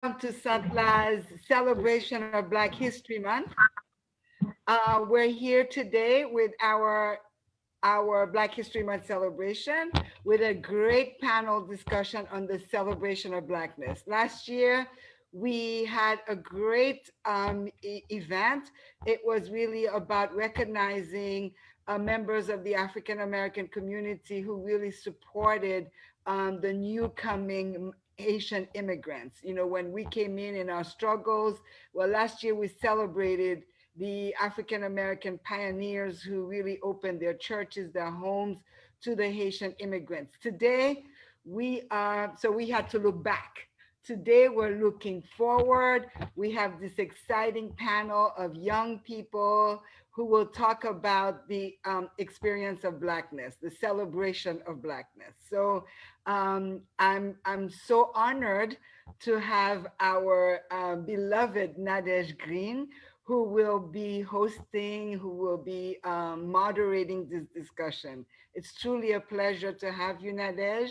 To Santla's celebration of Black History Month. We're here today with our Black History Month celebration with a great panel discussion on the celebration of Blackness. Last year, we had a great event. It was really about recognizing members of the African American community who really supported the new coming Haitian immigrants. You know, when we came in our struggles, well, last year we celebrated the African American pioneers who really opened their churches, their homes to the Haitian immigrants. Today, we had to look back. Today, we're looking forward. We have this exciting panel of young people who will talk about the experience of Blackness, the celebration of Blackness. So I'm so honored to have our beloved Nadege Green, who will be hosting, who will be moderating this discussion. It's truly a pleasure to have you, Nadege.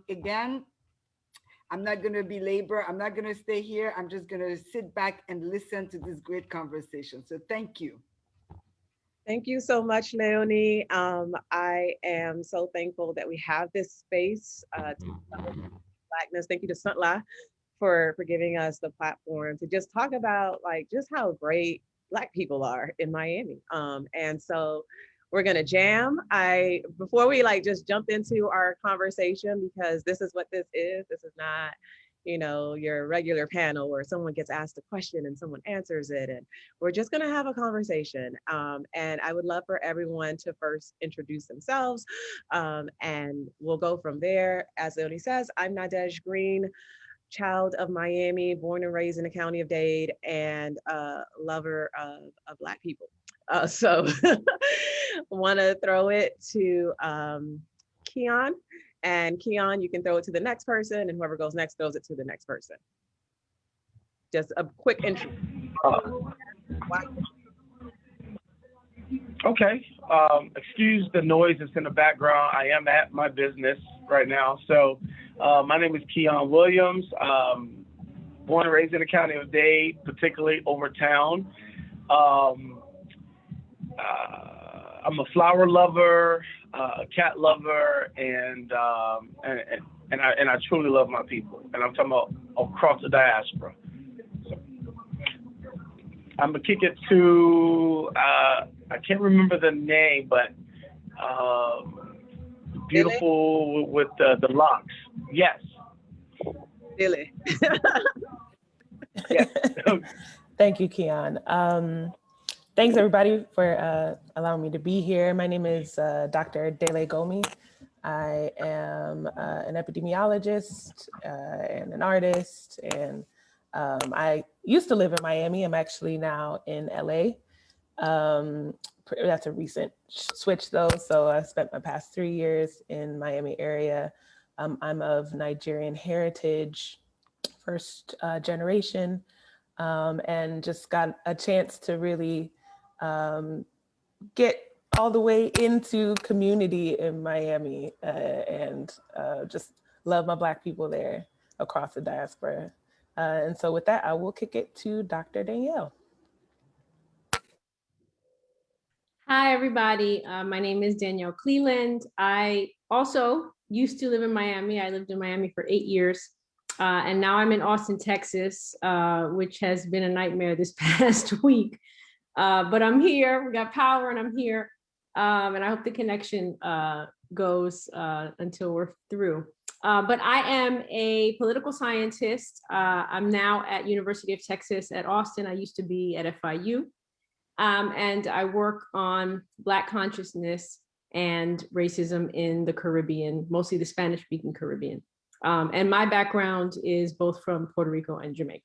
Again, I'm not going to belabor, I'm not going to stay here. I'm just going to sit back and listen to this great conversation. So thank you. Thank you so much, Leonie. I am so thankful that we have this space to celebrate Blackness. Thank you to Suntla for giving us the platform to just talk about like just how great Black people are in Miami. And so we're gonna jam. Before we like just jump into our conversation, because this is what this is. This is not, you know, your regular panel where someone gets asked a question and someone answers it, and we're just gonna have a conversation. And I would love for everyone to first introduce themselves, and we'll go from there. As Leonie says, I'm Nadege Green, child of Miami, born and raised in the county of Dade, and a lover of Black people. So want to throw it to Keon. And Keon, you can throw it to the next person, and whoever goes next throws it to the next person. Just a quick intro. Okay. Excuse the noise that's in the background. I am at my business right now. So my name is Keon Williams. Born and raised in the county of Dade, particularly over town. I'm a flower lover, a cat lover, and I truly love my people. And I'm talking about across the diaspora. So, I'm gonna kick it to I can't remember the name, but beautiful with the locks. Yes. Billy. Yes. Thank you, Keon. Thanks everybody for allowing me to be here. My name is Dr. Ayodele Gomih. I am an epidemiologist and an artist, and I used to live in Miami. I'm actually now in LA. That's a recent switch though. So I spent my past 3 years in Miami area. I'm of Nigerian heritage, first generation, and just got a chance to really get all the way into community in Miami and just love my Black people there across the diaspora. And so with that, I will kick it to Dr. Danielle. Hi, everybody. My name is Danielle Clealand. I also used to live in Miami. I lived in Miami for 8 years. And now I'm in Austin, Texas, which has been a nightmare this past week. But I'm here, we got power and I'm here. And I hope the connection goes until we're through. But I am a political scientist. I'm now at University of Texas at Austin. I used to be at FIU. And I work on Black consciousness and racism in the Caribbean, mostly the Spanish-speaking Caribbean. And my background is both from Puerto Rico and Jamaica.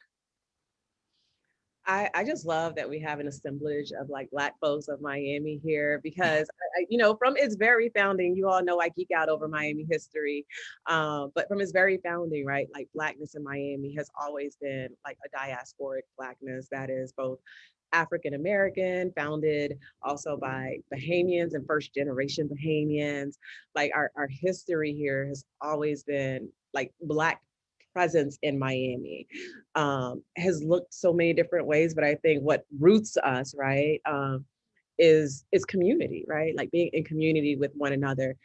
I just love that we have an assemblage of like Black folks of Miami here, because you know, from its very founding, you all know I geek out over Miami history, but from its very founding, right, like Blackness in Miami has always been like a diasporic Blackness that is both African American, founded also by Bahamians and first generation Bahamians. Like our history here has always been like Black presence in Miami has looked so many different ways, but I think what roots us, right, is community, right? Like being in community with one another.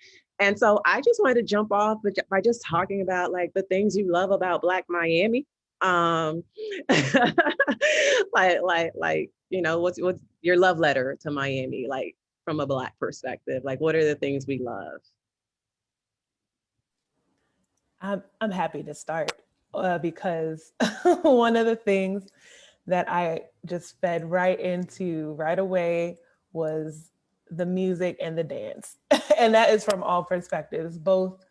And so I just wanted to jump off by just talking about like the things you love about Black Miami. Like, you know, what's your love letter to Miami, like from a Black perspective? Like, what are the things we love? I'm happy to start because one of the things that I just fed right into right away was the music and the dance. And that is from all perspectives, both.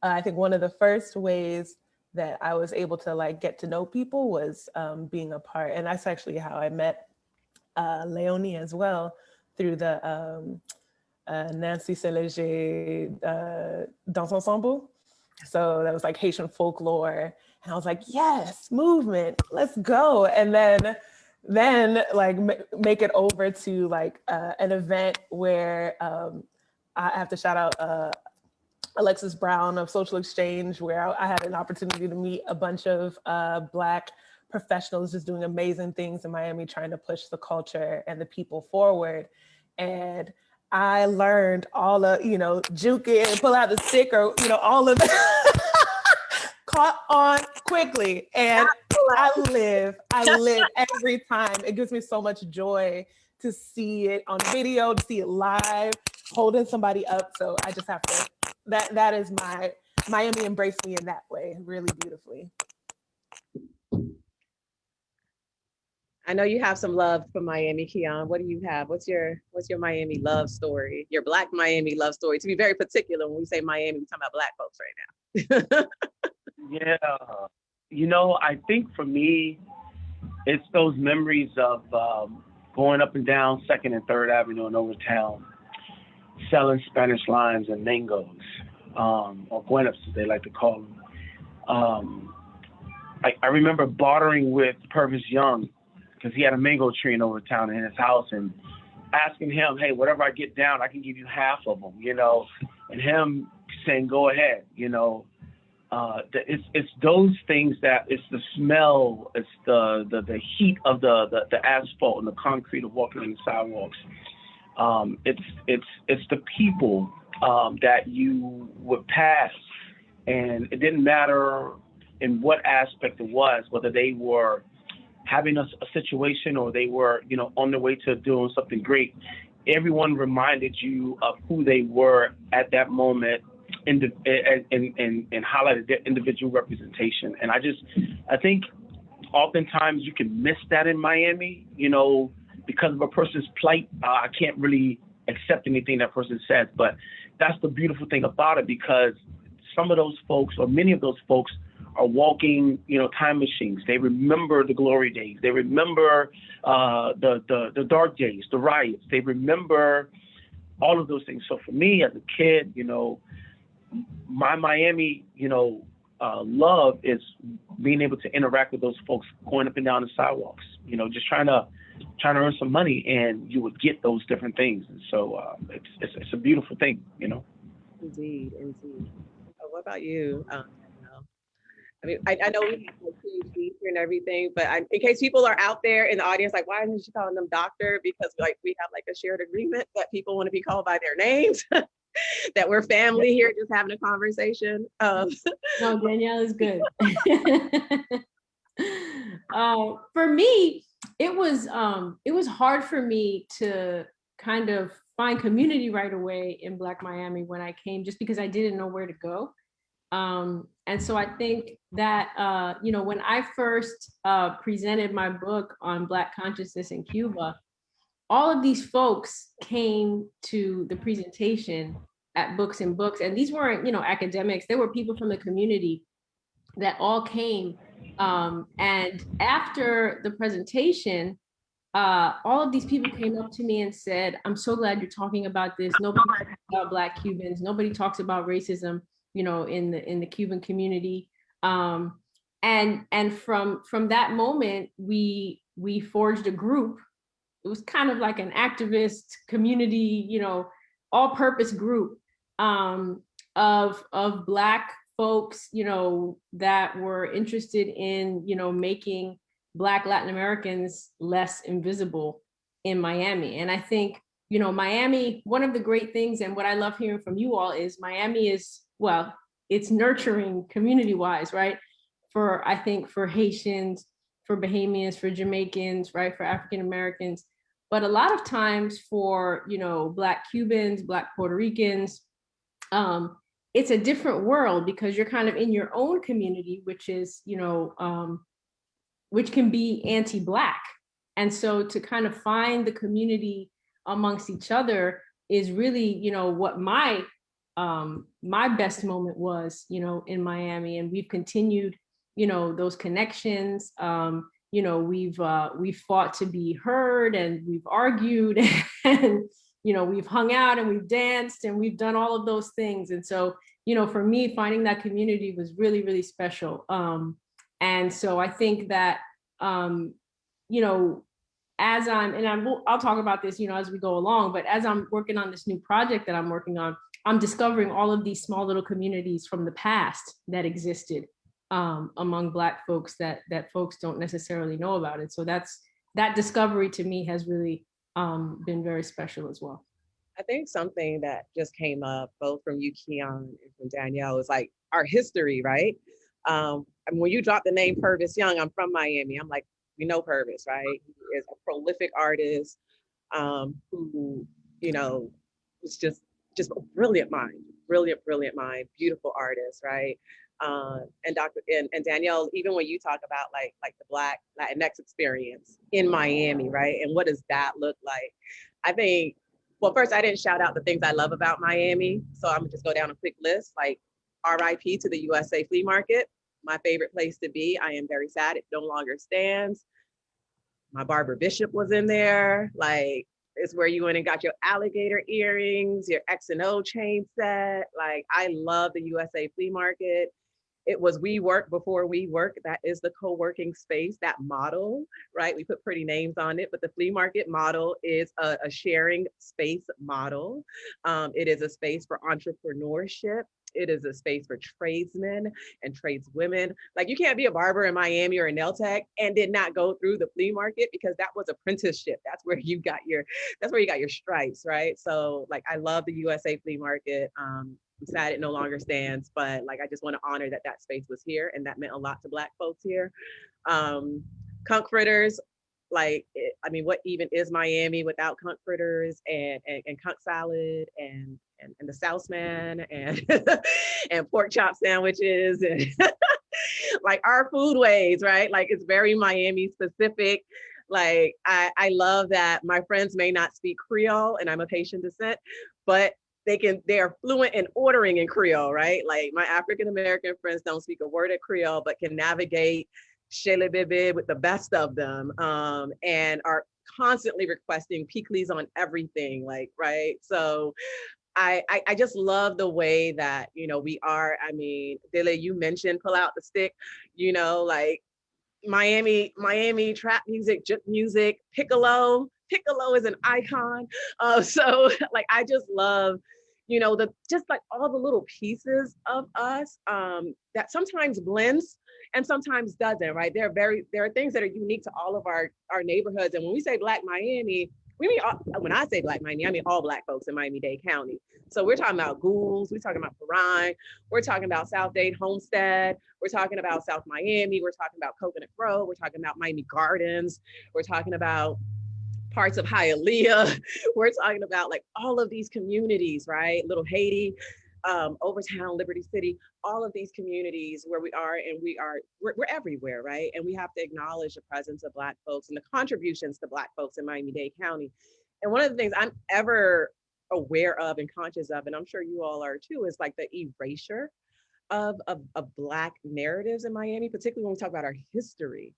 I think one of the first ways that I was able to like get to know people was being a part. And that's actually how I met Leonie as well, through the Nancy Léger Danse Ensemble. So that was like Haitian folklore. And I was like, yes, movement, let's go. And then like make it over to like an event where I have to shout out Alexis Brown of Social Exchange, where I had an opportunity to meet a bunch of Black professionals just doing amazing things in Miami, trying to push the culture and the people forward. And I learned all of, you know, juke it and pull out the stick, or, you know, all of that. Caught on quickly. And I live every time. It gives me so much joy to see it on video, to see it live, holding somebody up. So I just have to, that is my, Miami embraced me in that way, really beautifully. I know you have some love for Miami, Keon. What do you have? What's your Miami love story? Your Black Miami love story. To be very particular, when we say Miami, we're talking about Black folks right now. Yeah, you know, I think for me, it's those memories of going up and down 2nd and 3rd Avenue in Overtown, selling Spanish lines and mangoes, or buenos, as they like to call them. I remember bartering with Purvis Young, because he had a mango tree in Overtown in his house, and asking him, hey, whatever I get down, I can give you half of them, you know, and him saying, go ahead, you know. It's those things, that it's the smell, it's the heat of the asphalt and the concrete of walking on the sidewalks. It's the people that you would pass, and it didn't matter in what aspect it was, whether they were having a situation or they were, you know, on their way to doing something great. Everyone reminded you of who they were at that moment, and highlighted their individual representation. And I think oftentimes you can miss that in Miami, you know, because of a person's plight. I can't really accept anything that person says, but that's the beautiful thing about it, because some of those folks, or many of those folks, are walking, you know, time machines. They remember the glory days. They remember the dark days, the riots. They remember all of those things. So for me as a kid, you know, my Miami, you know, love is being able to interact with those folks going up and down the sidewalks, you know, just trying to earn some money, and you would get those different things. And so it's a beautiful thing, you know. Indeed. What about you? I mean, I know we have like PhDs here and everything, but in case people are out there in the audience, like, why isn't she calling them doctor? Because like we have like a shared agreement that people want to be called by their names, that we're family here, just having a conversation. No, Danielle is good. For me, it was hard for me to kind of find community right away in Black Miami when I came, just because I didn't know where to go. And so I think that, you know, when I first presented my book on Black consciousness in Cuba, all of these folks came to the presentation at Books and Books. And these weren't, you know, academics. They were people from the community that all came. And after the presentation, all of these people came up to me and said, I'm so glad you're talking about this. Nobody talks about Black Cubans. Nobody talks about racism, you know, in the Cuban community. And from that moment, we forged a group. It was kind of like an activist community, you know, all-purpose group of Black folks, that were interested in, making Black Latin Americans less invisible in Miami. And I think, Miami, one of the great things and what I love hearing from you all is Miami is, well, it's nurturing community-wise, right? I think for Haitians, for Bahamians, for Jamaicans, right? For African Americans. But a lot of times for, Black Cubans, Black Puerto Ricans, it's a different world because you're kind of in your own community, which is, which can be anti-Black. And so to kind of find the community amongst each other is really, what my best moment was, in Miami. And we've continued, those connections. We've fought to be heard, and we've argued, and we've hung out, and we've danced, and we've done all of those things. And so, for me, finding that community was really, really special. And so I think that, as I'll talk about this, as we go along, but as I'm working on this new project that I'm working on, I'm discovering all of these small little communities from the past that existed among Black folks that folks don't necessarily know about it. So that discovery to me has really been very special as well. I think something that just came up both from you, Keon, and from Danielle is like our history, right? When you drop the name Purvis Young, I'm from Miami. I'm like, we know Purvis, right? He is a prolific artist who, was just a brilliant mind, brilliant mind, beautiful artist, right? And Danielle, even when you talk about like the Black Latinx experience in Miami, right? And what does that look like? I think, well, first I didn't shout out the things I love about Miami. So I'm gonna just go down a quick list, like RIP to the USA Flea Market, my favorite place to be. I am very sad it no longer stands. My Barbara Bishop was in there. Like, it's where you went and got your alligator earrings, your X&O chain set. Like, I love the USA Flea Market. It was We Work before We Work. That is the co-working space, that model, right? We put pretty names on it, but the flea market model is a sharing space model. It is a space for entrepreneurship. It is a space for tradesmen and tradeswomen. Like, you can't be a barber in Miami or a nail tech and did not go through the flea market, because that was apprenticeship. That's where you got your stripes, right? So like, I love the USA Flea Market. I'm sad it no longer stands, but like, I just want to honor that space was here, and that meant a lot to Black folks here. Conch fritters, like, what even is Miami without conch fritters and conch salad and the Southman and and pork chop sandwiches and like our foodways, right? Like, it's very Miami specific. Like, I love that my friends may not speak Creole, and I'm of Haitian descent, but they are fluent in ordering in Creole, right? Like, my African-American friends don't speak a word of Creole, but can navigate chez le bébé with the best of them, and are constantly requesting pickles on everything, like, right? So I just love the way that, we are. Dele, you mentioned pull out the stick, like Miami trap music, juke music, piccolo is an icon. So like, I just love, just like all the little pieces of us that sometimes blends and sometimes doesn't, right? There are things that are unique to all of our neighborhoods. And when we say Black Miami, when I say Black Miami, I mean all Black folks in Miami-Dade County. So we're talking about Goulds, we're talking about Perrine, we're talking about South Dade Homestead, we're talking about South Miami, we're talking about Coconut Grove, we're talking about Miami Gardens, we're talking about parts of Hialeah, we're talking about like all of these communities, right? Little Haiti, Overtown, Liberty City, all of these communities where we are, and we're everywhere, right? And we have to acknowledge the presence of Black folks and the contributions to Black folks in Miami-Dade County. And one of the things I'm ever aware of and conscious of, and I'm sure you all are too, is like the erasure of Black narratives in Miami, particularly when we talk about our history.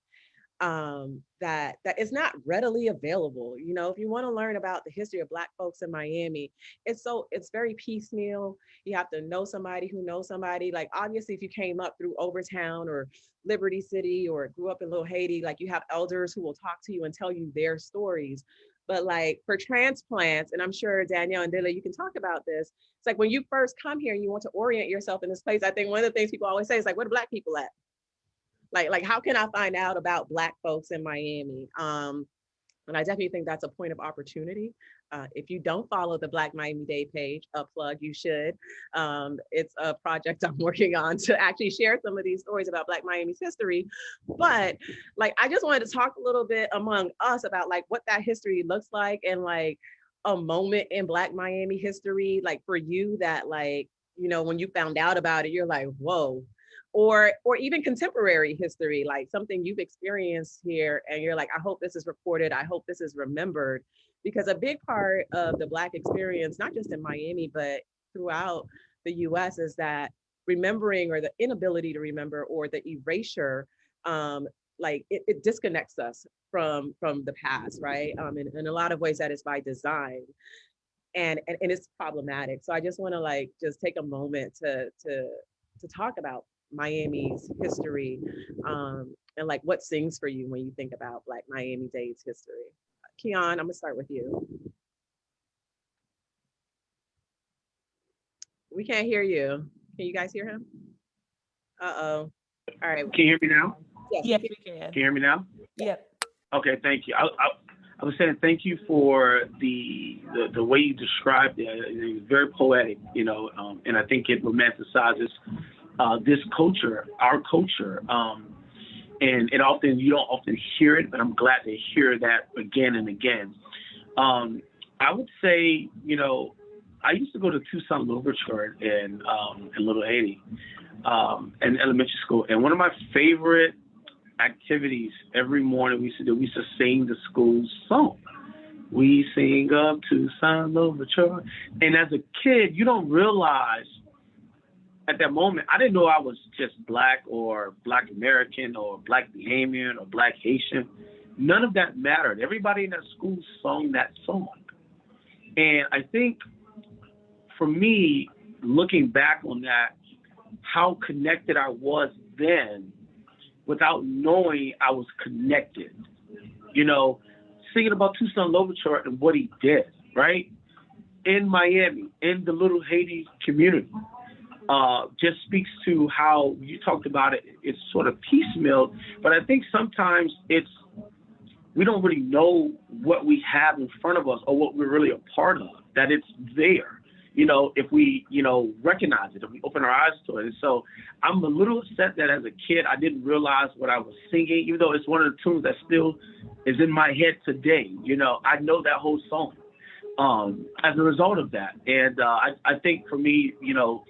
That is not readily available. If you want to learn about the history of Black folks in Miami, it's very piecemeal. You have to know somebody who knows somebody. Like, obviously, if you came up through Overtown or Liberty City or grew up in Little Haiti, like, you have elders who will talk to you and tell you their stories. But like for transplants, and I'm sure Danielle and Dilla, you can talk about this. It's like when you first come here and you want to orient yourself in this place, I think one of the things people always say is like, where do Black people at? Like how can I find out about Black folks in Miami? And I definitely think that's a point of opportunity. If you don't follow the Black Miami-Dade page, a plug, you should. It's a project I'm working on to actually share some of these stories about Black Miami's history. But like, I just wanted to talk a little bit among us about like what that history looks like, and like a moment in Black Miami history, like for you that like, you know, when you found out about it, you're like, whoa. Or even contemporary history, like something you've experienced here and you're like, I hope this is recorded, I hope this is remembered. Because a big part of the Black experience, not just in Miami, but throughout the US, is that remembering, or the inability to remember, or the erasure, like it disconnects us from the past, right? In a lot of ways that is by design. And it's problematic. So I just want to like just take a moment to talk about Miami's history, and like what sings for you when you think about Black Miami-Dade's history. Keon, I'm gonna start with you. We can't hear you. Can you guys hear him? Uh-oh. All right. Can you hear me now? Yes, we can. Can you hear me now? Yep. Okay, thank you. I was saying thank you for the way you described it. It was very poetic, you know, and I think it romanticizes this culture, our culture, and you don't often hear it, but I'm glad to hear that again and again. I would say, you know, I used to go to Tucson Louverture in Little Haiti, in elementary school, and one of my favorite activities every morning we used to sing the school song. We sing up Tucson Louverture, and as a kid, you don't realize. At that moment, I didn't know I was just Black or Black American or Black Bahamian or Black Haitian. None of that mattered. Everybody in that school sung that song. And I think for me, looking back on that, how connected I was then without knowing I was connected. You know, singing about Tucson Louverture and what he did, right? In Miami, in the Little Haiti community. Just speaks to how you talked about it. It's sort of piecemeal, but I think sometimes we don't really know what we have in front of us or what we're really a part of, that it's there, you know, if we, you know, recognize it, if we open our eyes to it. And so I'm a little upset that as a kid, I didn't realize what I was singing, even though it's one of the tunes that still is in my head today. You know, I know that whole song as a result of that. And I think for me, you know,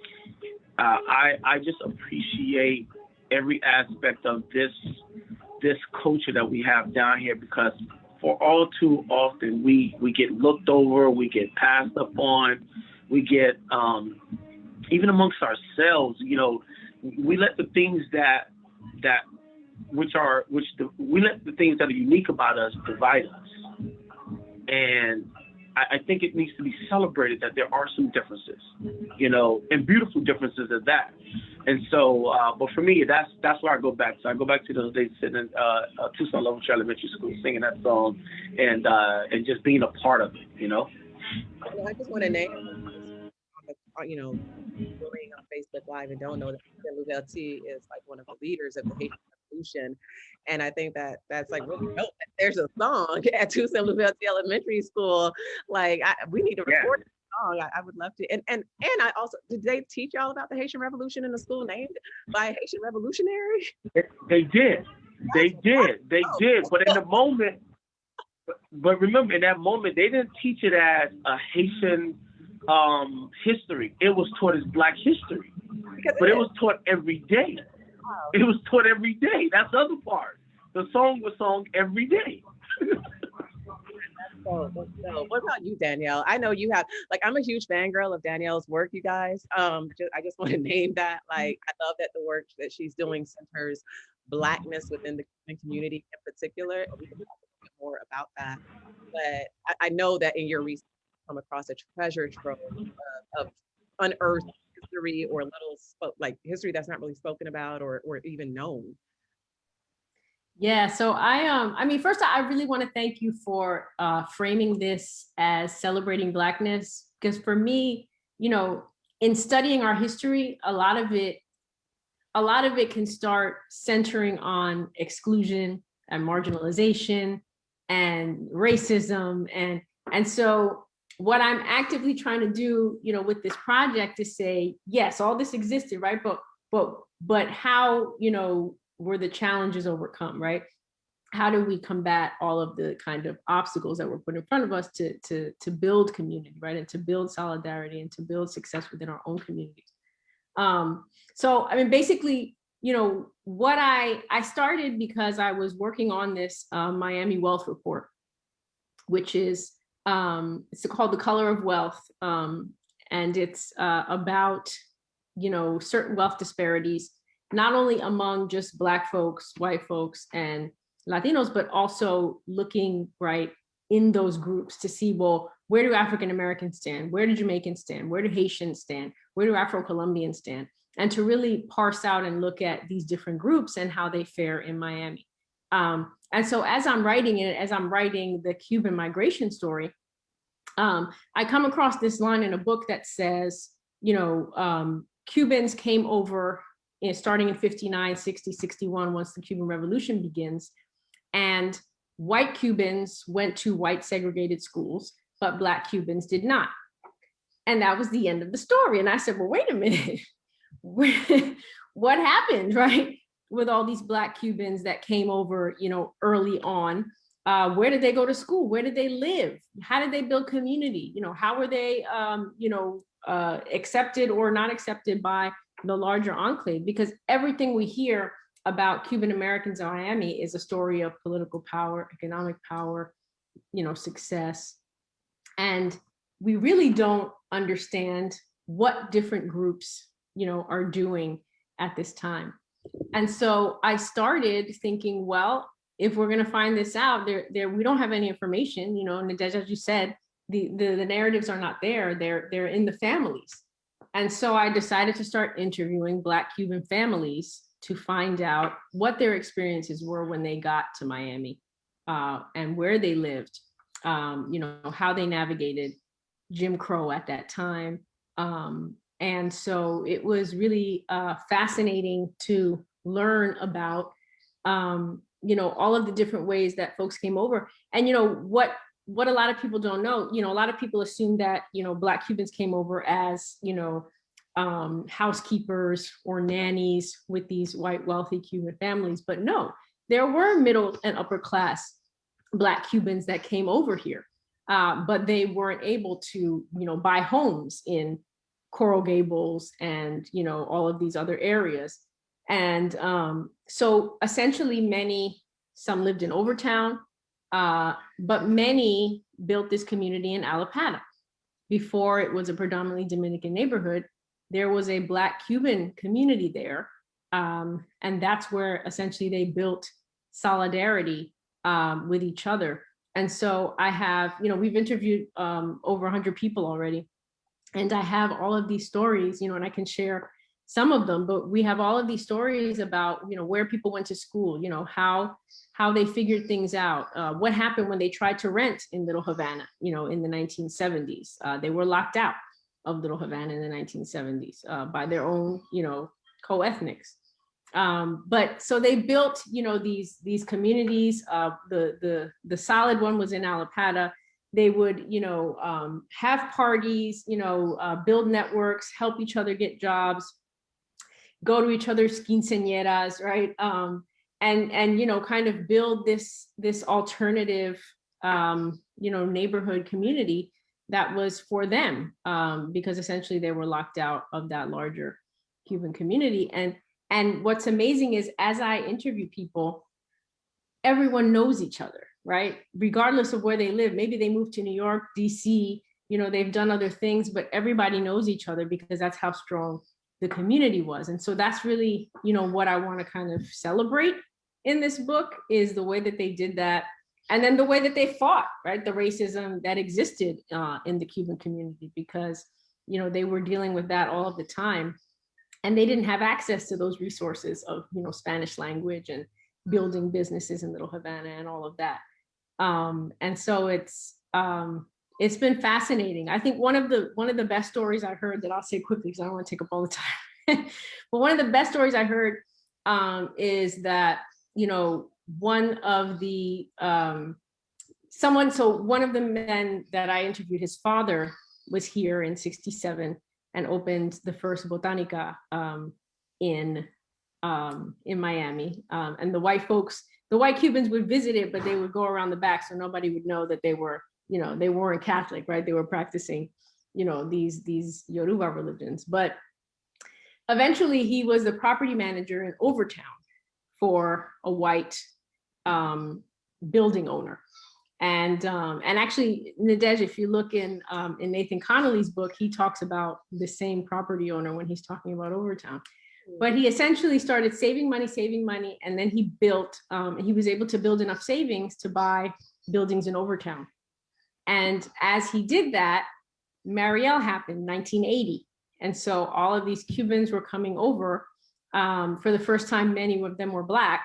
I just appreciate every aspect of this culture that we have down here, because for all too often we get looked over, we get passed up on, we get even amongst ourselves, you know, we let the things that are unique about us divide us. And I think it needs to be celebrated that there are some differences, you know, and beautiful differences at that. And so, but for me, that's where I go back. So I go back to those days sitting in Tucson Louverture Elementary School, singing that song, and just being a part of it, you know. I just want to name, you know, going on Facebook Live and don't know that Louverture is like one of the leaders of the Haitian Revolution. And I think that's like really dope. There's a song at Tucson Louverture Elementary School. like we need to record this song. I would love to. And I also, did they teach y'all about the Haitian Revolution in a school named by a Haitian revolutionary? They did. But in the moment, but remember, in that moment, they didn't teach it as a Haitian history. It was taught as Black history, but it was taught every day. It was taught every day. That's the other part. The song was sung every day. So, what about you, Danielle? I know you have, like, I'm a huge fangirl of Danielle's work, you guys. I just want to name that. Like, I love that the work that she's doing centers Blackness within the community in particular. And we can talk a bit more about that. But I know that in your research, you come across a treasure trove of unearthed history or history that's not really spoken about or even known. Yeah, so I mean, first I really want to thank you for framing this as celebrating Blackness, because for me, you know, in studying our history, a lot of it can start centering on exclusion and marginalization and racism, and so what I'm actively trying to do, you know, with this project is say, yes, all this existed, right? But how, you know, were the challenges overcome, right? How do we combat all of the kind of obstacles that were put in front of us to build community, right? And to build solidarity and to build success within our own communities. So, I mean, basically, you know, what I started because I was working on this Miami Wealth Report, which is, it's called The Color of Wealth. And it's about, you know, certain wealth disparities, not only among just Black folks, white folks, and Latinos, but also looking right in those groups to see, well, where do African Americans stand? Where do Jamaicans stand? Where do Haitians stand? Where do Afro-Colombians stand? And to really parse out and look at these different groups and how they fare in Miami. And so as I'm writing it, as I'm writing the Cuban migration story, I come across this line in a book that says, you know, Cubans came over starting in 59, 60, 61, once the Cuban Revolution begins. And white Cubans went to white segregated schools, but Black Cubans did not. And that was the end of the story. And I said, well, wait a minute, what happened, right? With all these Black Cubans that came over, you know, early on, where did they go to school? Where did they live? How did they build community? You know, how were they, you know, accepted or not accepted by the larger enclave? Because everything we hear about Cuban Americans in Miami is a story of political power, economic power, you know, success. And we really don't understand what different groups, you know, are doing at this time. And so I started thinking, well, if we're going to find this out, we don't have any information, you know, and as you said, the narratives are not there. They're in the families. And so I decided to start interviewing Black Cuban families to find out what their experiences were when they got to Miami, and where they lived, you know, how they navigated Jim Crow at that time. And so it was really fascinating to learn about, you know, all of the different ways that folks came over. And, you know, what a lot of people don't know, you know, a lot of people assume that, you know, Black Cubans came over as, you know, housekeepers or nannies with these white wealthy Cuban families. But no, there were middle and upper class Black Cubans that came over here, but they weren't able to, you know, buy homes in Coral Gables and, you know, all of these other areas. And so essentially some lived in Overtown, but many built this community in Allapattah. Before it was a predominantly Dominican neighborhood, there was a Black Cuban community there. And that's where essentially they built solidarity with each other. And so I have, you know, we've interviewed over 100 people already. And I have all of these stories, you know, and I can share some of them, but we have all of these stories about, you know, where people went to school, you know, how they figured things out, what happened when they tried to rent in Little Havana, you know, in the 1970s. They were locked out of Little Havana in the 1970s by their own, you know, co-ethnics. But so they built, you know, these communities. The solid one was in Allapattah. They would, you know, have parties, you know, build networks, help each other get jobs, go to each other's quinceañeras, right? And you know, kind of build this alternative, you know, neighborhood community that was for them, because essentially they were locked out of that larger Cuban community. And what's amazing is as I interview people, everyone knows each other, right? Regardless of where they live. Maybe they moved to New York, DC, you know, they've done other things, but everybody knows each other because that's how strong the community was. And so that's really, you know, what I want to kind of celebrate in this book is the way that they did that. And then the way that they fought, right? The racism that existed in the Cuban community, because, you know, they were dealing with that all of the time. And they didn't have access to those resources of, you know, Spanish language and building businesses in Little Havana and all of that. And so it's been fascinating. I think one of the best stories I heard, that I'll say quickly because I don't want to take up all the time, but one of the best stories I heard is that, you know, one of the men that I interviewed, his father was here in '67 and opened the first Botanica in Miami. And the white Cubans would visit it, but they would go around the back so nobody would know that they were, you know, they weren't Catholic, right? They were practicing, you know, these Yoruba religions. But eventually he was the property manager in Overtown for a white building owner. And actually, Nadege, if you look in Nathan Connolly's book, he talks about the same property owner when he's talking about Overtown. But he essentially started saving money, and then he built, he was able to build enough savings to buy buildings in Overtown. And as he did that, Mariel happened, 1980. And so all of these Cubans were coming over. For the first time, many of them were Black.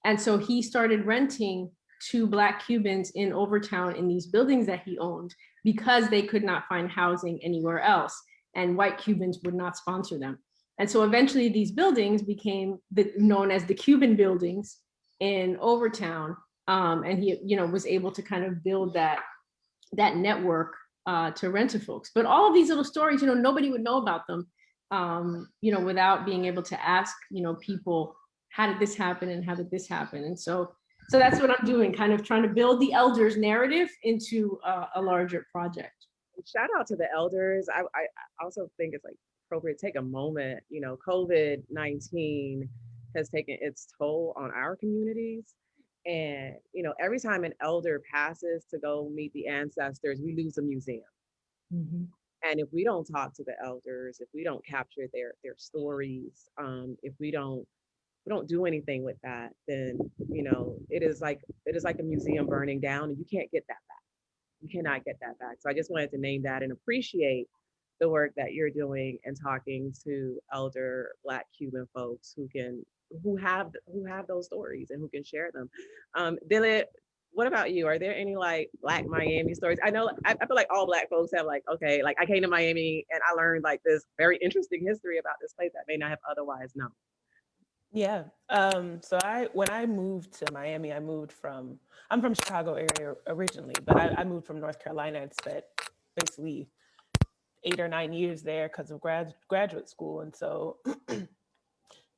And so he started renting to Black Cubans in Overtown in these buildings that he owned, because they could not find housing anywhere else, and white Cubans would not sponsor them. And so eventually these buildings became known as the Cuban buildings in Overtown. And he, you know, was able to kind of build that network to rent to folks. But all of these little stories, you know, nobody would know about them, you know, without being able to ask, you know, people, how did this happen and how did this happen? And so that's what I'm doing, kind of trying to build the elders' narrative into a larger project. Shout out to the elders. I also think it's like appropriate to take a moment. You know, COVID-19 has taken its toll on our communities. And, you know, every time an elder passes to go meet the ancestors, we lose a museum. Mm-hmm. And if we don't talk to the elders, if we don't capture their stories, if we don't do anything with that, then, you know, it is like a museum burning down, and you can't get that back. You cannot get that back. So I just wanted to name that and appreciate the work that you're doing and talking to elder Black Cuban folks who have those stories and who can share them. Dile, what about you? Are there any like Black Miami stories? I know, I feel like all Black folks have like, okay, like I came to Miami and I learned like this very interesting history about this place that I may not have otherwise known. Yeah. So when I moved to Miami, I'm from Chicago area originally, but I moved from North Carolina and spent basically 8 or 9 years there because of graduate school. And so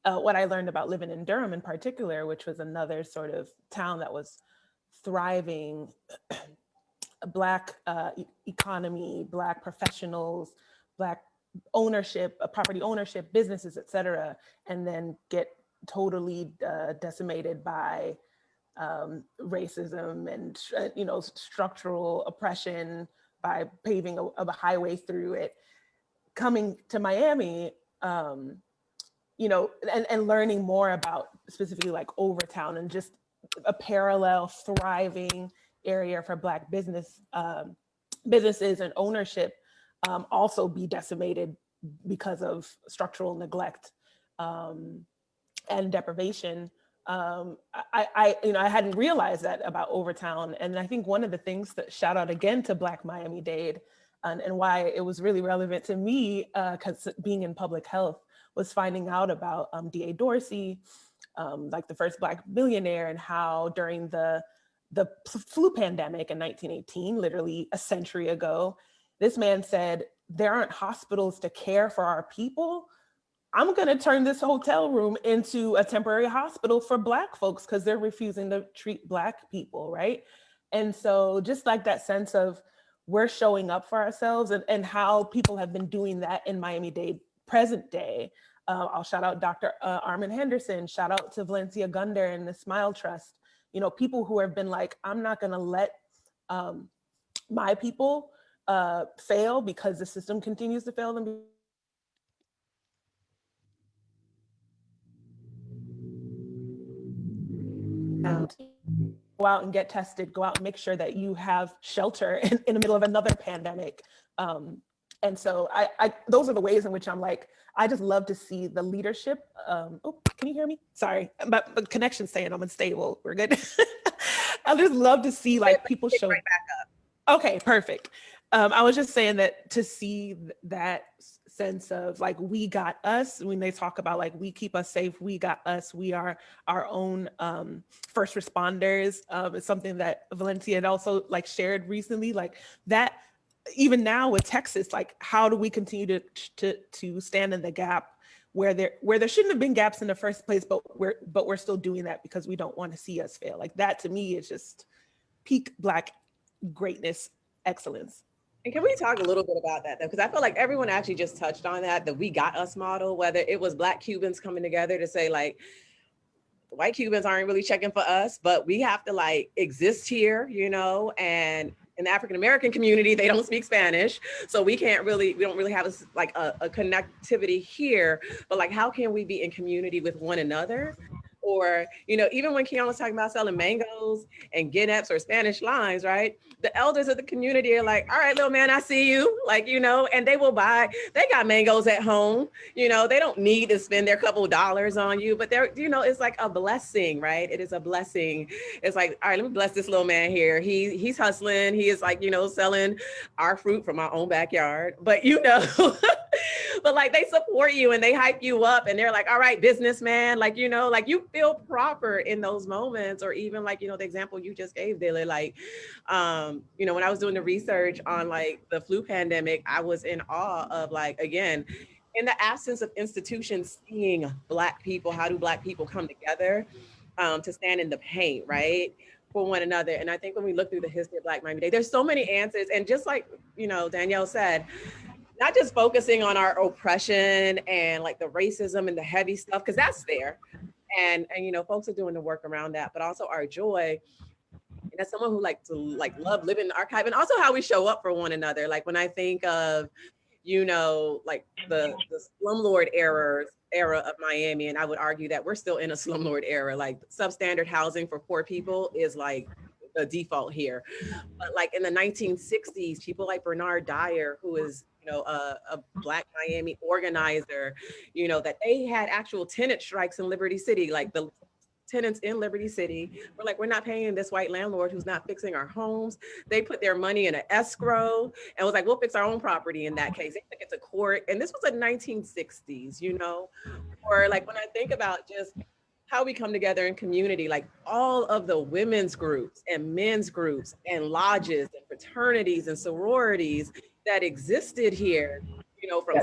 what I learned about living in Durham in particular, which was another sort of town that was thriving, Black economy, Black professionals, Black ownership, property ownership, businesses, et cetera, and then get totally decimated by racism and, you know, structural oppression by paving a highway through it. Coming to Miami, you know, and learning more about specifically like Overtown and just a parallel thriving area for Black businesses and ownership also be decimated because of structural neglect and deprivation. I hadn't realized that about Overtown. And I think one of the things that, shout out again to Black Miami-Dade and why it was really relevant to me, because being in public health, was finding out about D.A. Dorsey, like the first Black billionaire, and how during the flu pandemic in 1918, literally a century ago, this man said, there aren't hospitals to care for our people. I'm going to turn this hotel room into a temporary hospital for Black folks because they're refusing to treat Black people, right? And so just like that sense of we're showing up for ourselves and how people have been doing that in Miami-Dade present day. I'll shout out Dr. Armin Henderson, shout out to Valencia Gunder and the Smile Trust, you know, people who have been like, I'm not going to let my people fail because the system continues to fail them. And go out and get tested, go out and make sure that you have shelter in the middle of another pandemic. And so those are the ways in which I'm like, I just love to see the leadership. Oh, can you hear me? Sorry, but the connection's saying I'm unstable. We're good. I just love to see like people show. Right back up. Okay, perfect. I was just saying that to see that sense of like, we got us, when they talk about like, we keep us safe, we got us, we are our own first responders. It's something that Valencia had also like shared recently, like that. Even now with Texas, like how do we continue to stand in the gap where there shouldn't have been gaps in the first place, but we're still doing that because we don't want to see us fail. Like that to me is just peak Black greatness, excellence. And can we talk a little bit about that though? Because I feel like everyone actually just touched on that, the we got us model, whether it was Black Cubans coming together to say like, white Cubans aren't really checking for us, but we have to like exist here, you know, and in the African-American community, they don't speak Spanish. So we don't really have a connectivity here, but like, how can we be in community with one another? Or, you know, even when Keon was talking about selling mangoes and guineps or Spanish limes, right? The elders of the community are like, all right, little man, I see you. Like, you know, and they will buy, they got mangoes at home, you know, they don't need to spend their couple dollars on you, but they're, you know, it's like a blessing, right? It is a blessing. It's like, all right, let me bless this little man here. He's hustling. He is like, you know, selling our fruit from our own backyard, but you know, but like they support you and they hype you up and they're like, all right, businessman, like, you know, like you feel proper in those moments. Or even like, you know, the example you just gave, Dele, like, you know, when I was doing the research on like the flu pandemic, I was in awe of like, again, in the absence of institutions, seeing Black people, how do Black people come together to stand in the paint, right? For one another. And I think when we look through the history of Black Miami-Dade, there's so many answers. And just like, you know, Danielle said, not just focusing on our oppression and like the racism and the heavy stuff, because that's there. And you know, folks are doing the work around that, but also our joy. And as someone who love living in the archive, and also how we show up for one another. Like when I think of, you know, like the slumlord era of Miami, and I would argue that we're still in a slumlord era. Like substandard housing for poor people is like the default here. But like in the 1960s, people like Bernard Dyer, who is, you know, a Black Miami organizer, you know, that they had actual tenant strikes in Liberty City, like the tenants in Liberty City were like, we're not paying this white landlord who's not fixing our homes. They put their money in an escrow and was like, we'll fix our own property in that case. They took it to court. And this was the 1960s, you know, or like when I think about just how we come together in community, like all of the women's groups and men's groups and lodges and fraternities and sororities that existed here, you know, from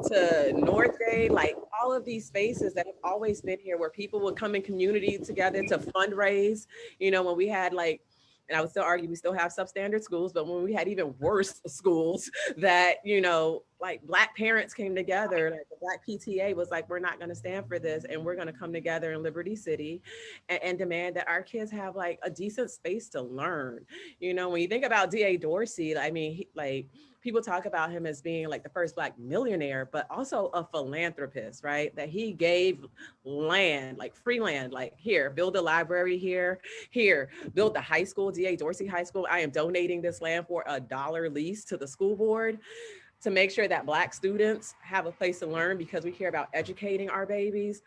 to North Day, like all of these spaces that have always been here where people would come in community together to fundraise, you know, when we had like, and I would still argue we still have substandard schools, but when we had even worse schools that, you know, like Black parents came together, like the Black PTA was like, we're not going to stand for this. And we're going to come together in Liberty City and demand that our kids have like a decent space to learn. You know, when you think about D.A. Dorsey, I mean, like people talk about him as being like the first Black millionaire, but also a philanthropist, right? That he gave land, like free land, like here, build a library here, build the high school, D.A. Dorsey High School. I am donating this land for $1 lease to the school board to make sure that Black students have a place to learn, because we care about educating our babies.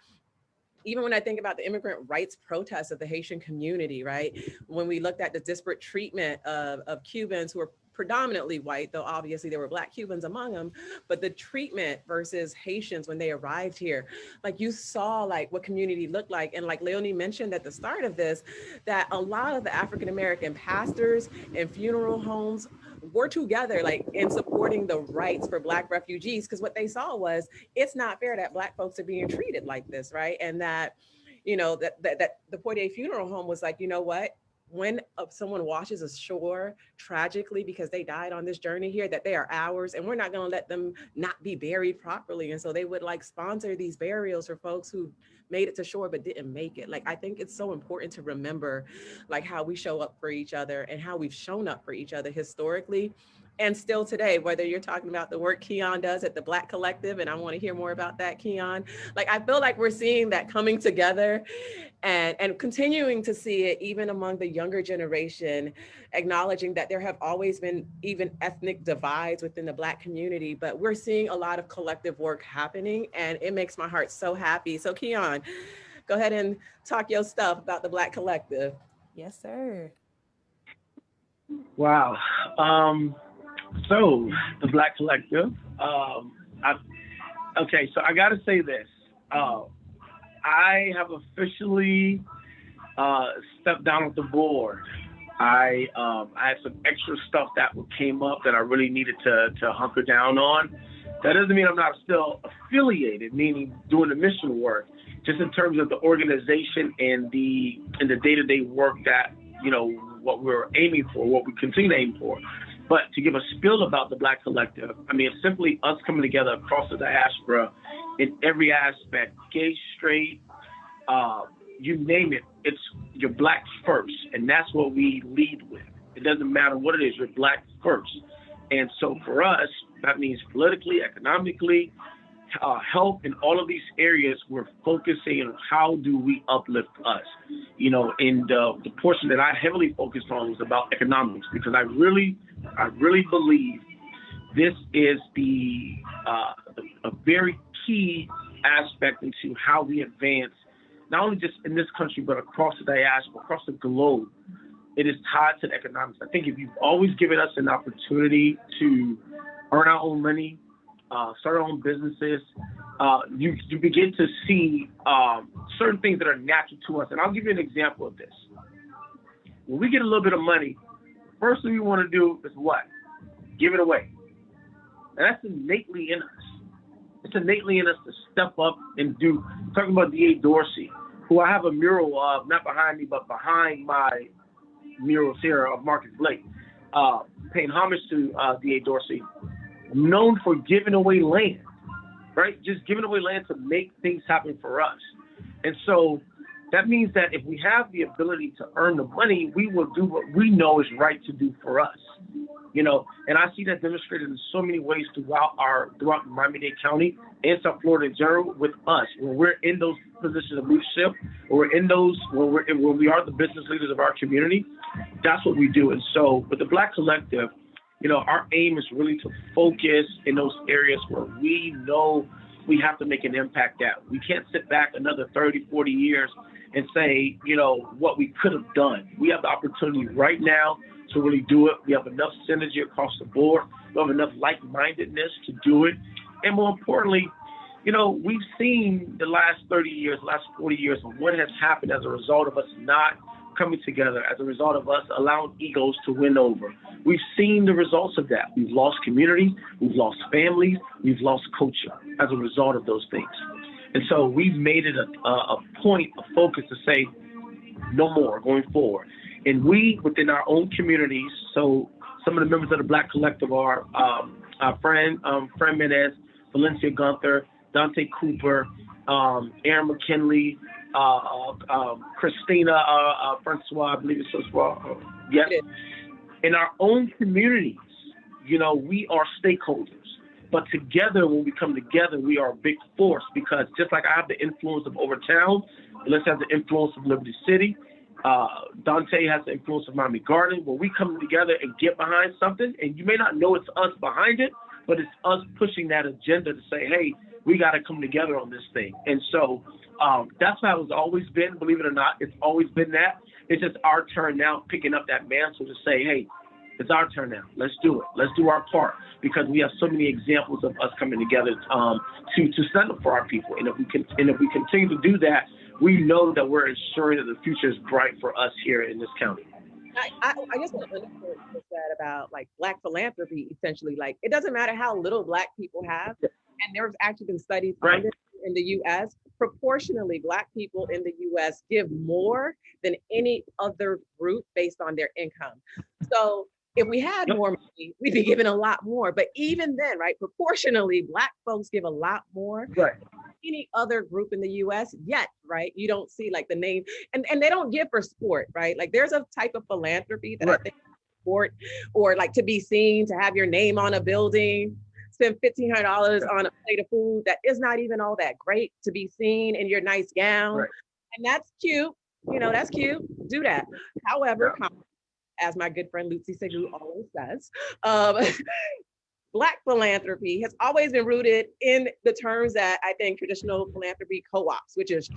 Even when I think about the immigrant rights protests of the Haitian community, right? When we looked at the disparate treatment of Cubans who were predominantly white, though obviously there were Black Cubans among them, but the treatment versus Haitians when they arrived here, like you saw like what community looked like. And like Leonie mentioned at the start of this, that a lot of the African-American pastors and funeral homes were together like in supporting the rights for Black refugees, because what they saw was it's not fair that Black folks are being treated like this, right? And that, you know, that the Poitier Funeral Home was like, you know what, when someone washes ashore tragically because they died on this journey here, that they are ours and we're not going to let them not be buried properly. And so they would like sponsor these burials for folks who made it to shore but didn't make it. Like I think it's so important to remember like how we show up for each other and how we've shown up for each other historically and still today, whether you're talking about the work Keon does at the Black Collective, and I want to hear more about that, Keon. Like, I feel like we're seeing that coming together and continuing to see it even among the younger generation, acknowledging that there have always been even ethnic divides within the Black community, but we're seeing a lot of collective work happening, and it makes my heart so happy. So Keon, go ahead and talk your stuff about the Black Collective. Yes, sir. Wow. So the Black Collective. Okay, so I got to say this. I have officially stepped down with the board. I had some extra stuff that came up that I really needed to hunker down on. That doesn't mean I'm not still affiliated, meaning doing the mission work, just in terms of the organization and the day-to-day work that, you know, what we're aiming for, what we continue to aim for. But to give a spiel about the Black Collective, I mean, it's simply us coming together across the diaspora in every aspect, gay, straight, you name it, it's you're Black first. And that's what we lead with. It doesn't matter what it is, you're Black first. And so for us, that means politically, economically, health, in all of these areas, we're focusing on how do we uplift us. You know, and the portion that I heavily focused on was about economics, because I really believe this is a very key aspect into how we advance, not only just in this country, but across the diaspora, across the globe. It is tied to the economics. I think if you've always given us an opportunity to earn our own money, start our own businesses, you begin to see certain things that are natural to us. And I'll give you an example of this. When we get a little bit of money, first thing we want to do is what? Give it away. And that's innately in us. It's innately in us to step up and do. Talking about D.A. Dorsey, who I have a mural of, not behind me, but behind my murals here of Marcus Blake, paying homage to D.A. Dorsey, known for giving away land, right? Just giving away land to make things happen for us. And so that means that if we have the ability to earn the money, we will do what we know is right to do for us, you know. And I see that demonstrated in so many ways throughout Miami-Dade County and South Florida in general with us. When we're in those positions of leadership, or we're in those, when we are the business leaders of our community, that's what we do. And so with the Black Collective, you know, our aim is really to focus in those areas where we know we have to make an impact at. We can't sit back another 30, 40 years and say, you know, what we could have done. We have the opportunity right now to really do it. We have enough synergy across the board. We have enough like-mindedness to do it. And more importantly, you know, we've seen the last 30 years, last 40 years of what has happened as a result of us not coming together, as a result of us allowing egos to win over. We've seen the results of that. We've lost community, we've lost families, we've lost culture as a result of those things. And so we've made it a point of focus to say no more going forward. And we, within our own communities, so some of the members of the Black Collective are Fran Menez, Valencia Gunther, Dante Cooper, Aaron McKinley, Christina Francois, I believe it's Francois. Yes. In our own communities, you know, we are stakeholders. But together, when we come together, we are a big force, because just like I have the influence of Overtown, let's have the influence of Liberty City. Dante has the influence of Miami Garden. When we come together and get behind something, and you may not know it's us behind it, but it's us pushing that agenda to say, hey, we got to come together on this thing. And so that's how it's always been. Believe it or not, it's always been that. It's just our turn now, picking up that mantle to say, hey, it's our turn now. Let's do it. Let's do our part, because we have so many examples of us coming together to stand up for our people. And if we continue to do that, we know that we're ensuring that the future is bright for us here in this county. I just want to understand what that about like Black philanthropy, essentially. Like, it doesn't matter how little Black people have, and there's actually been studies on this in the U.S. Proportionally, Black people in the U.S. give more than any other group based on their income. So if we had more money, we'd be giving a lot more. But even then, right, proportionally, Black folks give a lot more than any other group in the US yet, right? You don't see like the name, and they don't give for sport, right? Like, there's a type of philanthropy that I think support or like to be seen, to have your name on a building, spend $1,500 on a plate of food that is not even all that great, to be seen in your nice gown. Right. And that's cute. You know, that's cute. Do that. However, Yeah. as my good friend Lucy Segu always says, um, Black philanthropy has always been rooted in the terms that I think traditional philanthropy co-ops, which is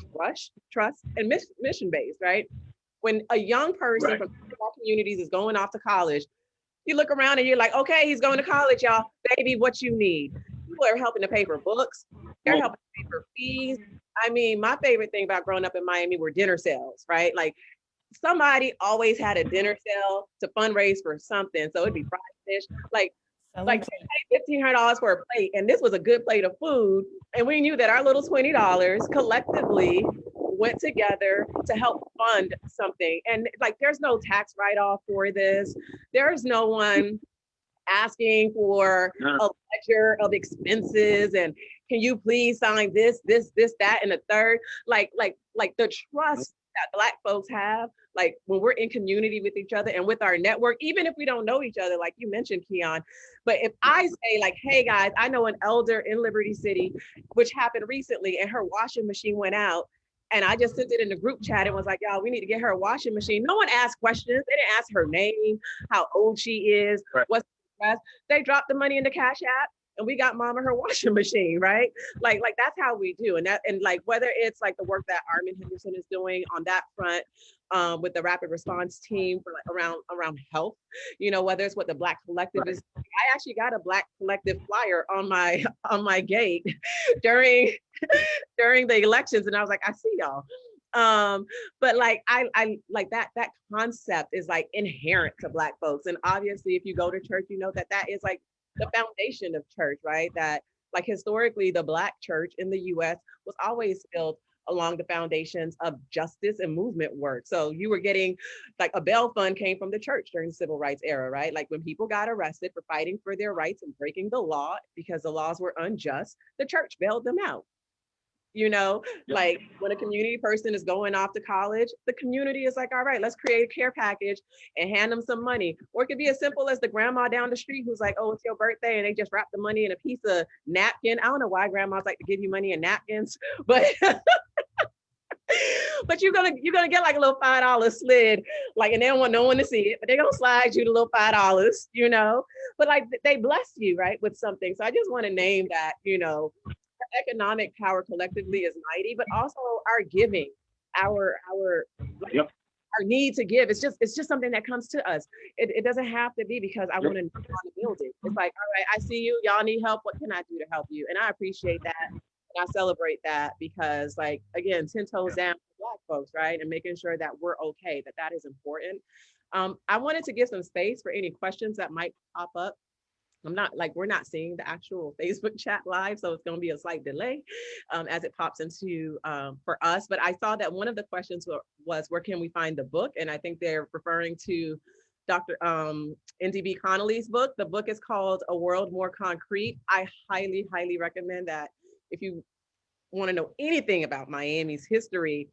trust, and mission-based, right? When a young person Right. from small communities is going off to college, you look around and you're like, okay, he's going to college, y'all. Baby, what you need? People are helping to pay for books. They're helping to pay for fees. I mean, my favorite thing about growing up in Miami were dinner sales, right? Like somebody always had a dinner sale to fundraise for something. So it'd be fried fish. Like $1,500 for a plate, and this was a good plate of food. And we knew that our little $20 collectively went together to help fund something. And like, there's no tax write-off for this. There's no one asking for a ledger of expenses and can you please sign this, that, and the third. Like the trust that Black folks have, like when we're in community with each other and with our network, even if we don't know each other, like you mentioned, Keon. But if I say like, hey guys, I know an elder in Liberty City, which happened recently, and her washing machine went out, and I just sent it in the group chat and was like, y'all, we need to get her a washing machine. No one asked questions. They didn't ask her name, how old she is, Right. what's the address. They dropped the money in the Cash App and we got mama her washing machine, right? Like that's how we do. And like whether it's like the work that Armin Henderson is doing on that front with the rapid response team for like around health, you know, whether it's what the Black Collective is. I actually got a Black Collective flyer on my gate during the elections, and I was like, I see y'all. But like I like that concept is like inherent to Black folks. And obviously if you go to church, you know that is like the foundation of church, right? That like historically the Black church in the US was always built along the foundations of justice and movement work. So you were getting like a bail fund came from the church during the civil rights era, right? Like when people got arrested for fighting for their rights and breaking the law because the laws were unjust, the church bailed them out. You know, like when a community person is going off to college, the community is like, all right, let's create a care package and hand them some money. Or it could be as simple as the grandma down the street who's like, oh, it's your birthday. And they just wrap the money in a piece of napkin. I don't know why grandmas like to give you money in napkins, but but you're gonna get like a little $5 slid, like, and they don't want no one to see it, but they're gonna slide you the little $5, you know, but like they bless you, right, with something. So I just want to name that, you know, economic power collectively is mighty, but also our giving, our need to give. It's just something that comes to us. It doesn't have to be because I want to knock on the building. It's like, all right, I see you, y'all need help. What can I do to help you? And I appreciate that. And I celebrate that because, like, again, 10 toes down for Black folks, right? And making sure that we're okay, that is important. I wanted to give some space for any questions that might pop up. We're not seeing the actual Facebook chat live, so it's going to be a slight delay as it pops into for us. But I saw that one of the questions was where can we find the book? And I think they're referring to Dr. NDB Connolly's book. The book is called A World More Concrete. I highly, highly recommend that if you want to know anything about Miami's history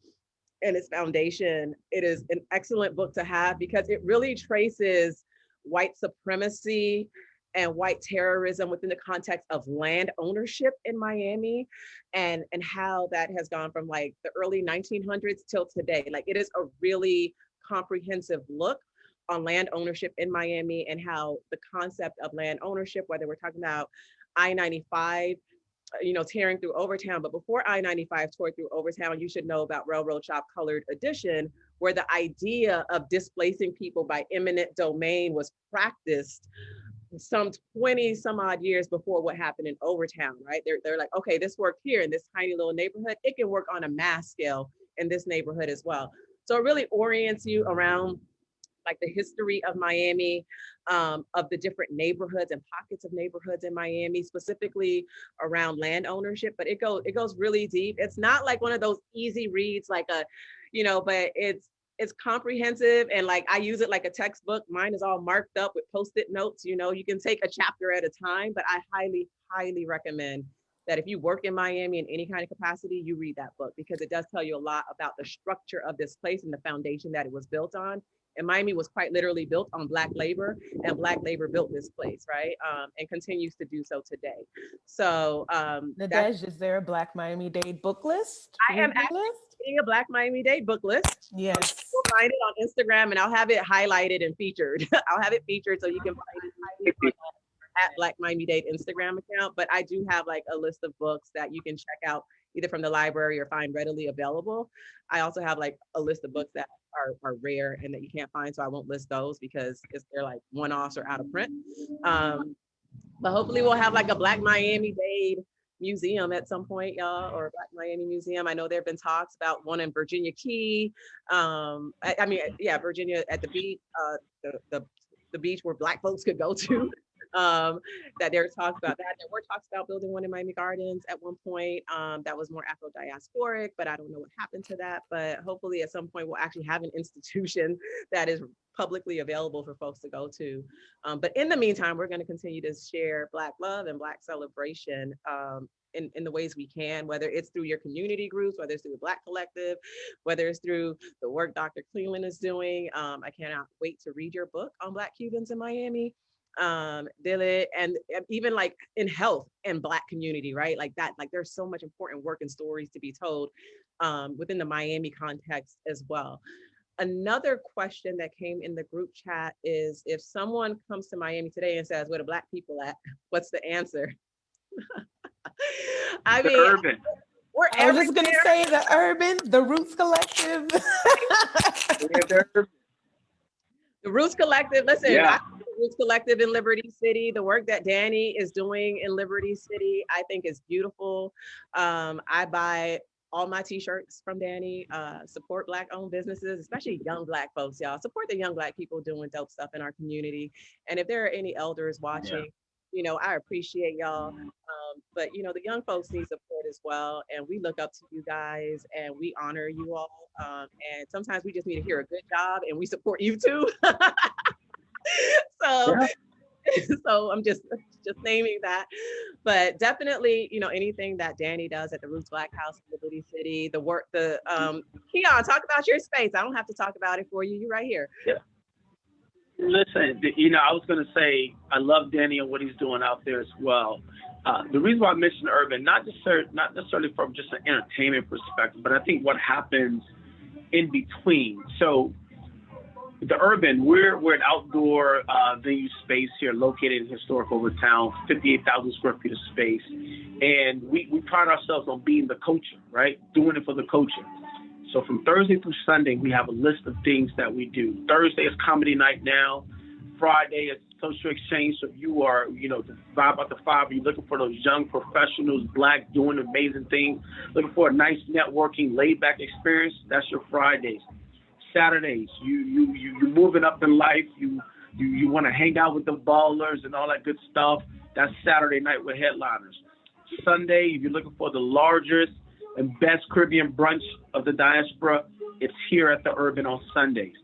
and its foundation, it is an excellent book to have because it really traces white supremacy and white terrorism within the context of land ownership in Miami and how that has gone from like the early 1900s till today. Like it is a really comprehensive look on land ownership in Miami and how the concept of land ownership, whether we're talking about I-95, you know, tearing through Overtown, but before I-95 tore through Overtown, you should know about Railroad Shop Colored Edition, where the idea of displacing people by eminent domain was practiced some 20 some odd years before what happened in Overtown, right? They're like, okay, this worked here in this tiny little neighborhood. It can work on a mass scale in this neighborhood as well. So it really orients you around like the history of Miami, of the different neighborhoods and pockets of neighborhoods in Miami, specifically around land ownership, but it goes really deep. It's not like one of those easy reads, like a, you know, but it's comprehensive and like I use it like a textbook. Mine is all marked up with Post-it notes. You know, you can take a chapter at a time, but I highly, highly recommend that if you work in Miami in any kind of capacity, you read that book, because it does tell you a lot about the structure of this place and the foundation that it was built on. And Miami was quite literally built on Black labor, and Black labor built this place, right? And continues to do so today. So Nadege, is there a Black Miami-Dade book list? I am actually a Black Miami-Dade book list. Yes. You'll find it on Instagram, and I'll have it highlighted and featured. I'll have it featured so you can find it at Black Miami-Dade Instagram account. But I do have like a list of books that you can check out either from the library or find readily available. I also have like a list of books that are rare and that you can't find, so I won't list those because they're like one-offs or out of print. But hopefully we'll have like a Black Miami-Dade museum at some point, y'all, or a Black Miami museum. I know there have been talks about one in Virginia Key. I mean, yeah, Virginia at the beach, the beach where Black folks could go to. That there's talks about that. There were talks about building one in Miami Gardens at one point. That was more Afro-diasporic, but I don't know what happened to that. But hopefully at some point we'll actually have an institution that is publicly available for folks to go to. But in the meantime, we're going to continue to share Black love and Black celebration in the ways we can, whether it's through your community groups, whether it's through the Black Collective, whether it's through the work Dr. Cleland is doing. I cannot wait to read your book on Black Cubans in Miami. Dile, and even like in health and Black community, right? Like that, like there's so much important work and stories to be told within the Miami context as well. Another question that came in the group chat is, if someone comes to Miami today and says, where the Black people at? What's the answer? I mean, Urban. I was just gonna say the Urban, the Roots Collective. The Roots Collective, listen, Yeah. Roots Collective in Liberty City, the work that Danny is doing in Liberty City, I think is beautiful. I buy all my t-shirts from Danny, support Black owned businesses, especially young Black folks, y'all. Support the young Black people doing dope stuff in our community. And if there are any elders watching, you know, I appreciate y'all. But you know, the young folks need support as well. And we look up to you guys and we honor you all. And sometimes we just need to hear a good job and we support you too. So I'm just naming that, but definitely, you know, anything that Danny does at the Roots Black House in Liberty City, the work, Keon, talk about your space. I don't have to talk about it for you. You're right here. Yeah. Listen, you know, I was going to say, I love Danny and what he's doing out there as well. The reason why I mentioned Urban, not necessarily from just an entertainment perspective, but I think what happens in between. So the Urban, we're an outdoor venue space here located in historic Overtown, 58,000 square feet of space. And we pride ourselves on being the culture, right? Doing it for the culture. So from Thursday through Sunday, we have a list of things that we do. Thursday is comedy night now. Friday is social exchange. So if you are, you know, the Vibe Out the Five, you're looking for those young professionals, Black, doing amazing things, looking for a nice networking, laid back experience, that's your Fridays. Saturdays, you moving up in life, you want to hang out with the ballers and all that good stuff. That's Saturday night with headliners. Sunday, if you're looking for the largest and best Caribbean brunch of the diaspora, it's here at the Urban on Sundays.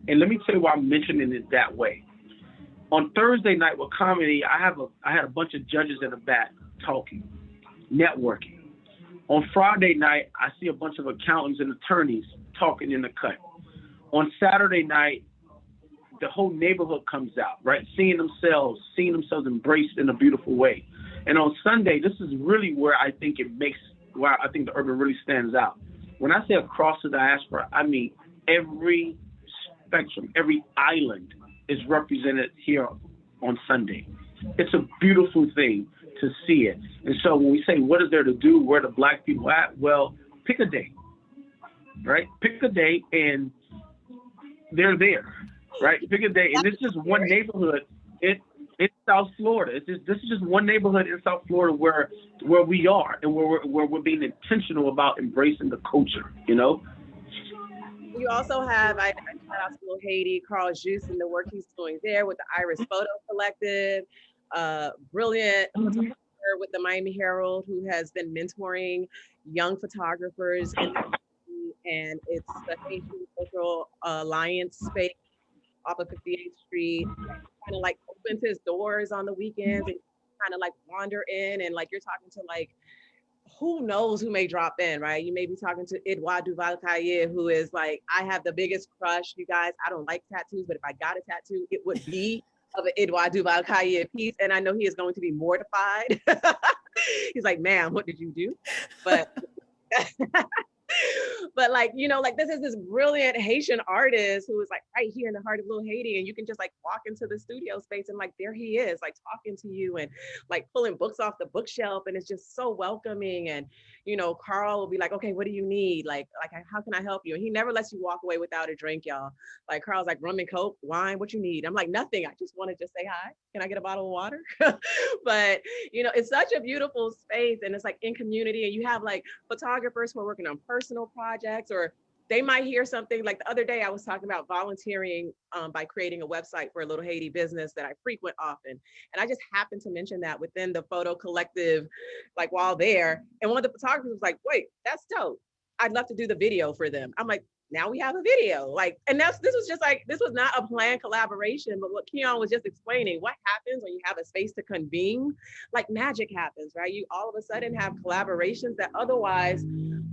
And let me tell you why I'm mentioning it that way. On Thursday night with comedy, I had a bunch of judges in the back talking, networking. On Friday night, I see a bunch of accountants and attorneys talking in the cut. On Saturday night, the whole neighborhood comes out, right? Seeing themselves embraced in a beautiful way. And on Sunday, this is really where I think where I think the Urban really stands out. When I say across the diaspora, I mean every spectrum, every island is represented here on Sunday. It's a beautiful thing to see it. And so when we say, what is there to do? Where the Black people at? Well, pick a day, right? Pick a day and they're there, right? Pick a day. And this is just one neighborhood in South Florida. This is just one neighborhood in South Florida where we are and where we're being intentional about embracing the culture, you know? You also have, I shout out to Haiti, Carl Juice and the work he's doing there with the Iris Photo Collective, brilliant photographer with the Miami Herald who has been mentoring young photographers and it's the Haitian Cultural Alliance space off of 58th Street, kind of like opens his doors on the weekends and kind of like wander in and like you're talking to like who knows who may drop in, right? You may be talking to Edouard Duval-Caillet, who is like, I have the biggest crush, you guys. I don't like tattoos, but if I got a tattoo, it would be of an Edouard Duval-Caillet piece. And I know he is going to be mortified. He's like, ma'am, what did you do? But but like, you know, like this is this brilliant Haitian artist who is like right here in the heart of Little Haiti. And you can just like walk into the studio space and like, there he is, like talking to you and like pulling books off the bookshelf. And it's just so welcoming. And, you know, Carl will be like, okay, what do you need? Like, how can I help you? And he never lets you walk away without a drink, y'all. Like Carl's like, rum and coke, wine, what you need? I'm like, nothing. I just want to just say hi. Can I get a bottle of water? But, you know, it's such a beautiful space and it's like in community and you have like photographers who are working on personal projects or they might hear something like the other day I was talking about volunteering by creating a website for a Little Haiti business that I frequent often. And I just happened to mention that within the photo collective, like while there. And one of the photographers was like, wait, that's dope. I'd love to do the video for them. I'm like, now we have a video. Like, and this was not a planned collaboration, but what Keon was just explaining, what happens when you have a space to convene, like magic happens, right? You all of a sudden have collaborations that otherwise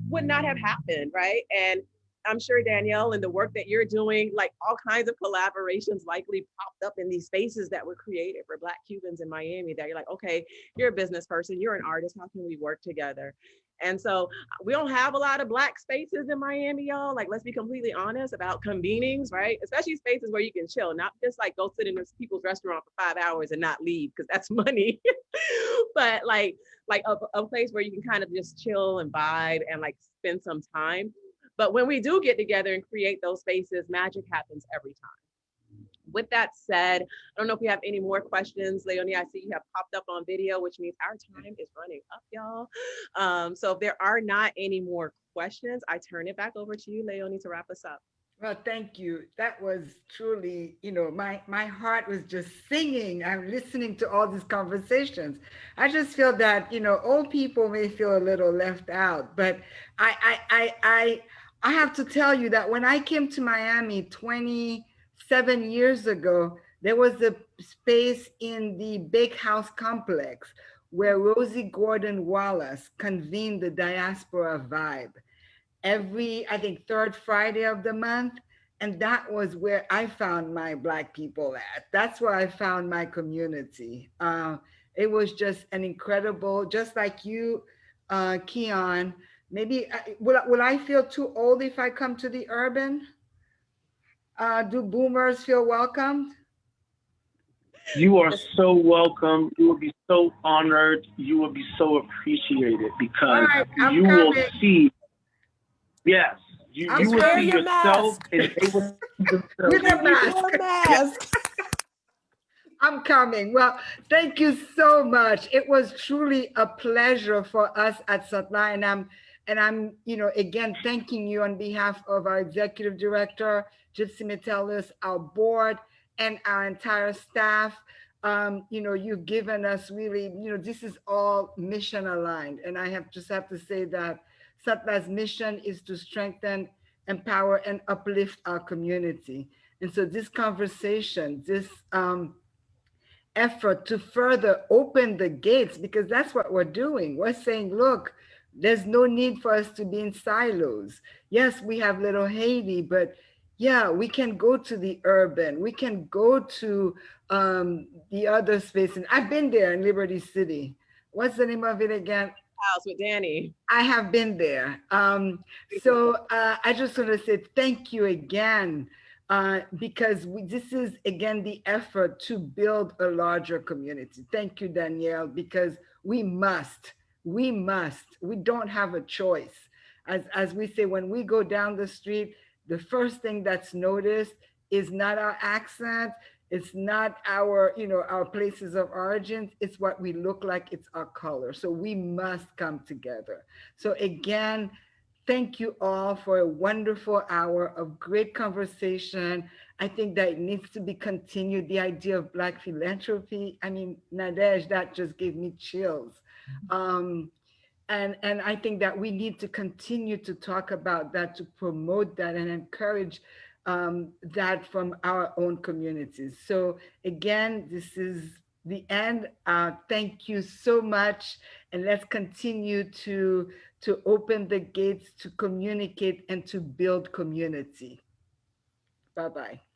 would not have happened, right? And I'm sure Danielle and the work that you're doing, like all kinds of collaborations likely popped up in these spaces that were created for Black Cubans in Miami that you're like, okay, you're a business person, you're an artist, how can we work together? And so we don't have a lot of Black spaces in Miami, y'all. Like, let's be completely honest about convenings, right? Especially spaces where you can chill, not just like go sit in this people's restaurant for 5 hours and not leave because that's money. But like a place where you can kind of just chill and vibe and like spend some time. But when we do get together and create those spaces, magic happens every time. With that said, I don't know if we have any more questions. Leonie, I see you have popped up on video, which means our time is running up, y'all. So if there are not any more questions, I turn it back over to you, Leonie, to wrap us up. Well, thank you. That was truly, you know, my heart was just singing. I'm listening to all these conversations. I just feel that, you know, old people may feel a little left out, but I have to tell you that when I came to Miami 27 years ago, there was a space in the Bake House complex where Rosie Gordon Wallace convened the Diaspora Vibe every, I think, third Friday of the month. And that was where I found my Black people at. That's where I found my community. It was just an incredible, just like you, Keon. Maybe, will I feel too old if I come to the urban? Do boomers feel welcomed? You are so welcome. You will be so honored. You will be so appreciated because right, you will see. Yes, you will wear see your yourself mask. and they will see themselves. With a mask. Wear a mask. I'm coming. Well, thank you so much. It was truly a pleasure for us at Satla, and I'm, you know, again thanking you on behalf of our executive director, Gypsy Metellus, our board, and our entire staff. You know, you've given us really, you know, this is all mission aligned, and I just have to say that Satla's mission is to strengthen, empower, and uplift our community. And so this conversation, this effort to further open the gates, because that's what we're doing. We're saying, look, there's no need for us to be in silos. Yes, we have Little Haiti, but yeah, we can go to the urban. We can go to the other spaces. I've been there in Liberty City. What's the name of it again? House with Danny. I have been there. So I just want to say thank you again, because this is, again, the effort to build a larger community. Thank you, Danielle, because we don't have a choice. As we say, when we go down the street, the first thing that's noticed is not our accent, it's not our, you know, our places of origin, it's what we look like, it's our color. So we must come together. So again, thank you all for a wonderful hour of great conversation. I think that it needs to be continued. The idea of Black philanthropy, I mean, Nadege, that just gave me chills. And I think that we need to continue to talk about that, to promote that and encourage that from our own communities. So again, this is the end. Thank you so much, and let's continue to open the gates to communicate and to build community. Bye bye.